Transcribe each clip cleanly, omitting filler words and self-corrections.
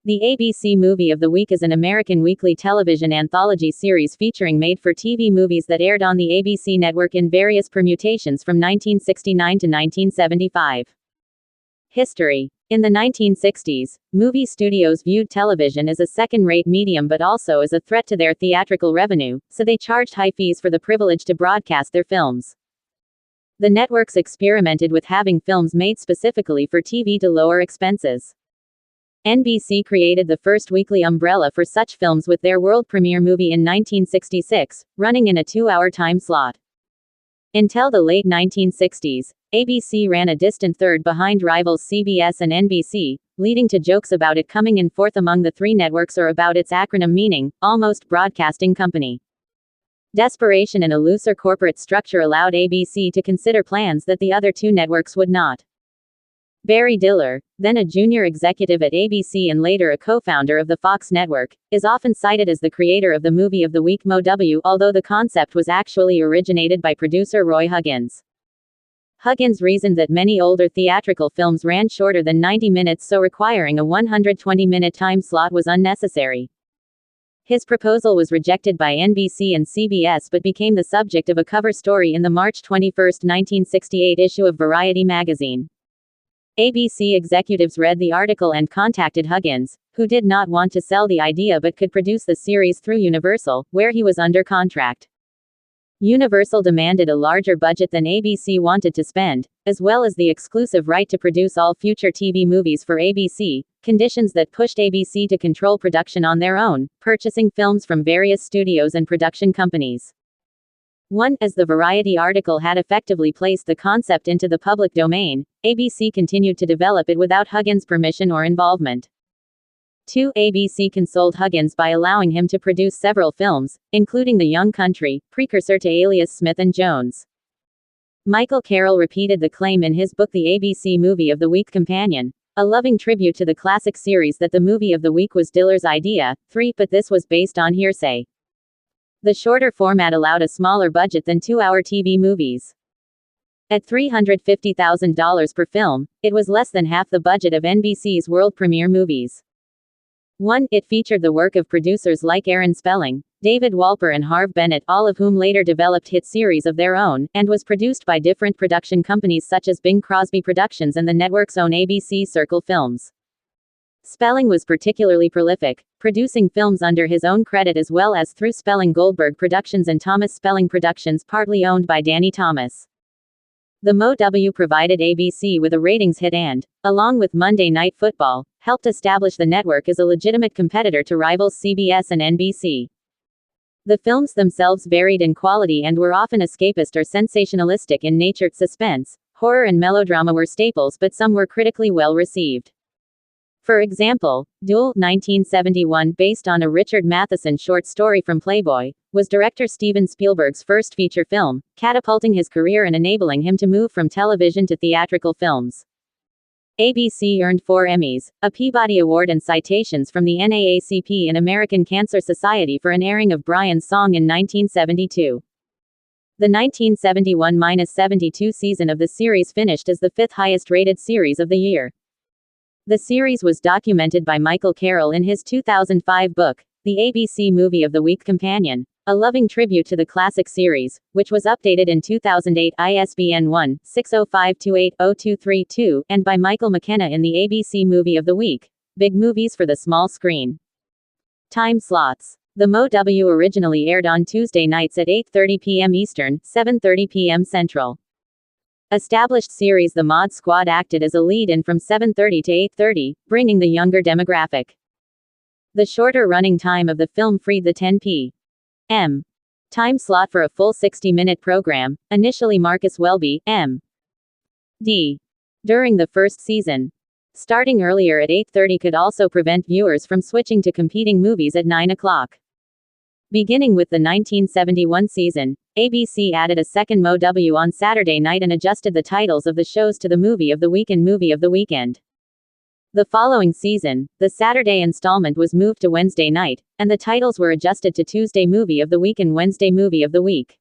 The ABC Movie of the Week is an American weekly television anthology series featuring made-for-TV movies that aired on the ABC network in various permutations from 1969 to 1975. History. In the 1960s, movie studios viewed television as a second-rate medium but also as a threat to their theatrical revenue, so they charged high fees for the privilege to broadcast their films. The networks experimented with having films made specifically for TV to lower expenses. NBC created the first weekly umbrella for such films with their world premiere movie in 1966, running in a 2-hour time slot. Until the late 1960s, ABC ran a distant third behind rivals CBS and NBC, leading to jokes about it coming in fourth among the three networks or about its acronym meaning, Almost Broadcasting Company. Desperation and a looser corporate structure allowed ABC to consider plans that the other two networks would not. Barry Diller, then a junior executive at ABC and later a co-founder of the Fox network, is often cited as the creator of the Movie of the Week MOW, although the concept was actually originated by producer Roy Huggins. Huggins reasoned that many older theatrical films ran shorter than 90 minutes, so requiring a 120-minute time slot was unnecessary. His proposal was rejected by NBC and CBS but became the subject of a cover story in the March 21, 1968 issue of Variety magazine. ABC executives read the article and contacted Huggins, who did not want to sell the idea but could produce the series through Universal, where he was under contract. Universal demanded a larger budget than ABC wanted to spend, as well as the exclusive right to produce all future TV movies for ABC, conditions that pushed ABC to control production on their own, purchasing films from various studios and production companies. As the Variety article had effectively placed the concept into the public domain, ABC continued to develop it without Huggins' permission or involvement. 2. ABC consoled Huggins by allowing him to produce several films, including The Young Country, precursor to Alias Smith and Jones. Michael Carroll repeated the claim in his book The ABC Movie of the Week Companion, a loving tribute to the classic series, that the Movie of the Week was Diller's idea. 3. But this was based on hearsay. The shorter format allowed a smaller budget than 2-hour TV movies. At $350,000 per film, it was less than half the budget of NBC's world premiere movies. It featured the work of producers like Aaron Spelling, David Wolper and Harve Bennett, all of whom later developed hit series of their own, and was produced by different production companies such as Bing Crosby Productions and the network's own ABC Circle Films. Spelling was particularly prolific, producing films under his own credit as well as through Spelling Goldberg Productions and Thomas Spelling Productions, partly owned by Danny Thomas. The MOW provided ABC with a ratings hit and, along with Monday Night Football, helped establish the network as a legitimate competitor to rivals CBS and NBC. The films themselves varied in quality and were often escapist or sensationalistic in nature. Suspense, horror and melodrama were staples, but some were critically well received. For example, Duel, 1971, based on a Richard Matheson short story from Playboy, was director Steven Spielberg's first feature film, catapulting his career and enabling him to move from television to theatrical films. ABC earned 4 Emmys, a Peabody Award and citations from the NAACP and American Cancer Society for an airing of Brian's Song in 1972. The 1971-72 season of the series finished as the 5th highest-rated series of the year. The series was documented by Michael Carroll in his 2005 book, The ABC Movie of the Week Companion, a loving tribute to the classic series, which was updated in 2008, ISBN 1-60528-0232, and by Michael McKenna in the ABC Movie of the Week, Big Movies for the Small Screen. Time slots. The MOW originally aired on Tuesday nights at 8:30 p.m. Eastern, 7:30 p.m. Central. Established series The Mod Squad acted as a lead-in from 7:30 to 8:30, bringing the younger demographic. The shorter running time of the film freed the 10 p.m. time slot for a full 60-minute program, initially Marcus Welby, M.D. during the first season. Starting earlier at 8:30 could also prevent viewers from switching to competing movies at 9 o'clock. Beginning with the 1971 season, ABC added a second MOW on Saturday night and adjusted the titles of the shows to the Movie of the Week and Movie of the Weekend. The following season, the Saturday installment was moved to Wednesday night, and the titles were adjusted to Tuesday Movie of the Week and Wednesday Movie of the Week.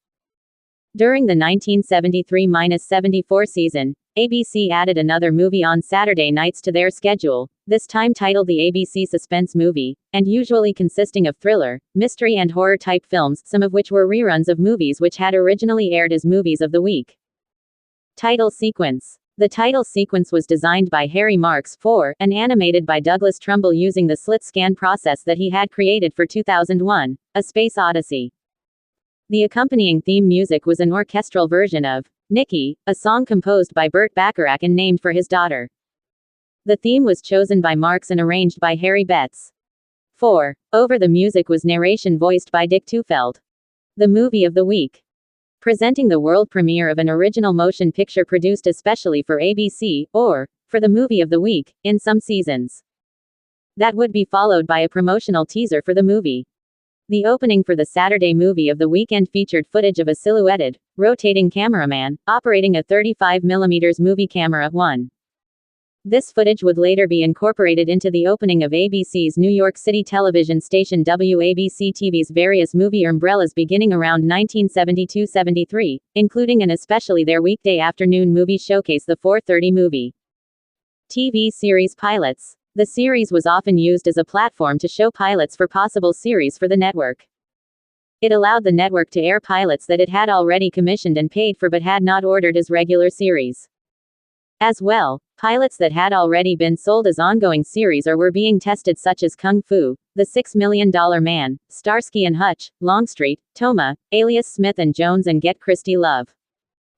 During the 1973-74 season, ABC added another movie on Saturday nights to their schedule, this time titled the ABC Suspense Movie, and usually consisting of thriller, mystery and horror type films, some of which were reruns of movies which had originally aired as movies of the week. Title sequence. The title sequence was designed by Harry Marks IV and animated by Douglas Trumbull using the slit scan process that he had created for 2001, A Space Odyssey. The accompanying theme music was an orchestral version of Nikki, a song composed by Burt Bacharach and named for his daughter. The theme was chosen by Marks and arranged by Harry Betts. 4. Over the music was narration voiced by Dick Tufeld. The movie of the week. Presenting the world premiere of an original motion picture produced especially for ABC, or, for the movie of the week, in some seasons. That would be followed by a promotional teaser for the movie. The opening for the Saturday movie of the weekend featured footage of a silhouetted, rotating cameraman, operating a 35mm movie camera. 1. This footage would later be incorporated into the opening of ABC's New York City television station WABC-TV's various movie umbrellas beginning around 1972-73, including and especially their weekday afternoon movie showcase, the 4:30 movie. TV series pilots. The series was often used as a platform to show pilots for possible series for the network. It allowed the network to air pilots that it had already commissioned and paid for but had not ordered as regular series. As well, pilots that had already been sold as ongoing series or were being tested, such as Kung Fu, The $6 Million Man, Starsky and Hutch, Longstreet, Toma, Alias Smith and Jones and Get Christy Love.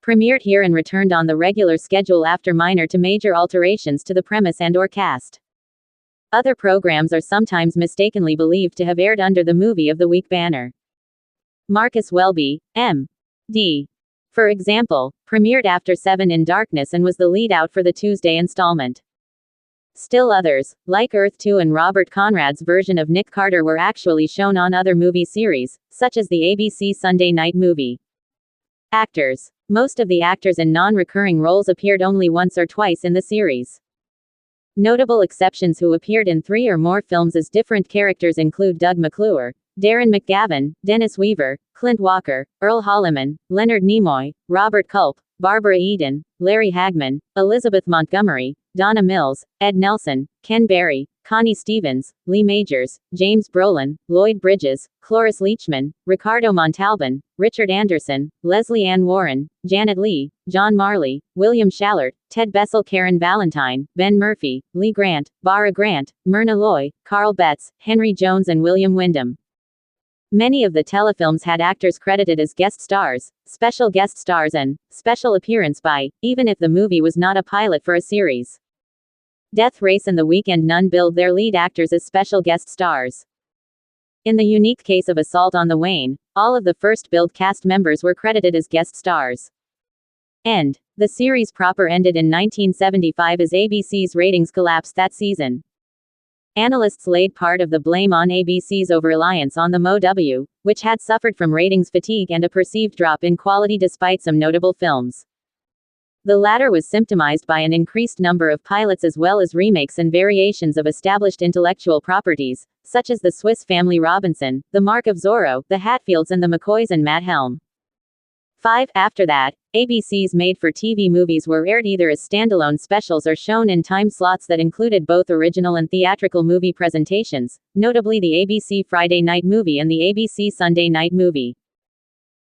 Premiered here and returned on the regular schedule after minor to major alterations to the premise and/or cast. Other programs are sometimes mistakenly believed to have aired under the Movie of the Week banner. Marcus Welby, M.D., for example, premiered after 7 in Darkness and was the lead out for the Tuesday installment. Still others, like Earth 2 and Robert Conrad's version of Nick Carter, were actually shown on other movie series, such as the ABC Sunday Night Movie. Actors. Most of the actors in non-recurring roles appeared only once or twice in the series. Notable exceptions who appeared in 3 or more films as different characters include Doug McClure, Darren McGavin, Dennis Weaver, Clint Walker, Earl Holliman, Leonard Nimoy, Robert Culp, Barbara Eden, Larry Hagman, Elizabeth Montgomery, Donna Mills, Ed Nelson, Ken Berry, Connie Stevens, Lee Majors, James Brolin, Lloyd Bridges, Cloris Leachman, Ricardo Montalban, Richard Anderson, Leslie Ann Warren, Janet Leigh, John Marley, William Shallert, Ted Bessel, Karen Valentine, Ben Murphy, Lee Grant, Bara Grant, Myrna Loy, Carl Betts, Henry Jones and William Wyndham. Many of the telefilms had actors credited as guest stars, special guest stars and special appearance by, even if the movie was not a pilot for a series. Death Race and The Weekend none billed their lead actors as special guest stars. In the unique case of Assault on the Wayne, all of the first billed cast members were credited as guest stars. End. The series proper ended in 1975 as ABC's ratings collapsed that season. Analysts laid part of the blame on ABC's over-reliance on the MOW, which had suffered from ratings fatigue and a perceived drop in quality despite some notable films. The latter was symptomized by an increased number of pilots as well as remakes and variations of established intellectual properties, such as The Swiss Family Robinson, The Mark of Zorro, The Hatfields and the McCoys and Matt Helm. 5. After that, ABC's made-for-TV movies were aired either as standalone specials or shown in time slots that included both original and theatrical movie presentations, notably the ABC Friday Night Movie and the ABC Sunday Night Movie.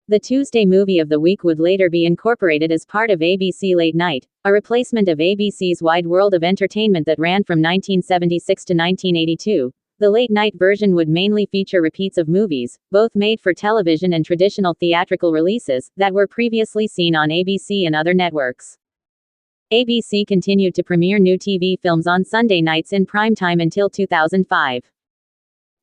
The Tuesday Movie of the Week would later be incorporated as part of ABC Late Night, a replacement of ABC's Wide World of Entertainment that ran from 1976 to 1982. The late-night version would mainly feature repeats of movies, both made for television and traditional theatrical releases, that were previously seen on ABC and other networks. ABC continued to premiere new TV films on Sunday nights in primetime until 2005.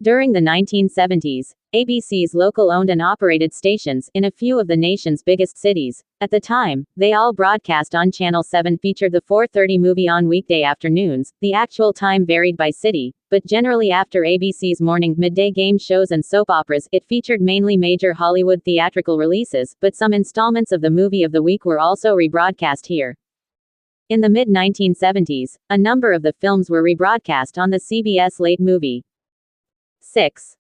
During the 1970s, ABC's local owned and operated stations, in a few of the nation's biggest cities, at the time, they all broadcast on Channel 7 featured the 4:30 movie on weekday afternoons. The actual time varied by city, but generally after ABC's morning, midday game shows and soap operas, it featured mainly major Hollywood theatrical releases, but some installments of the Movie of the Week were also rebroadcast here. In the mid-1970s, a number of the films were rebroadcast on the CBS Late Movie. 6.